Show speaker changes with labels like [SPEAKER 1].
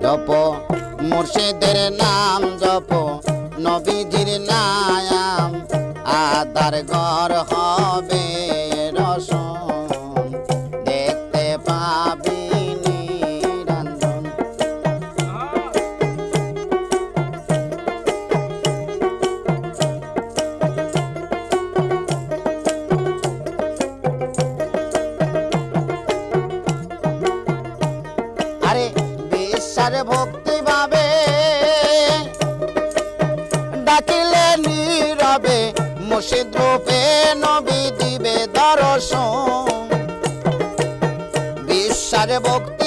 [SPEAKER 1] জপ মুর্শিদের নাম জপ নবীজির নাম আদার ঘর হবে রসন দেখতে পাবি নিরঞ্জন। আরে বিশ্বাস ভক্তি ভাবে ডাকিলে নীরবে মুর্শিদ রূপে নবী দিবে দর্শন। বিশ্বাস ভক্তি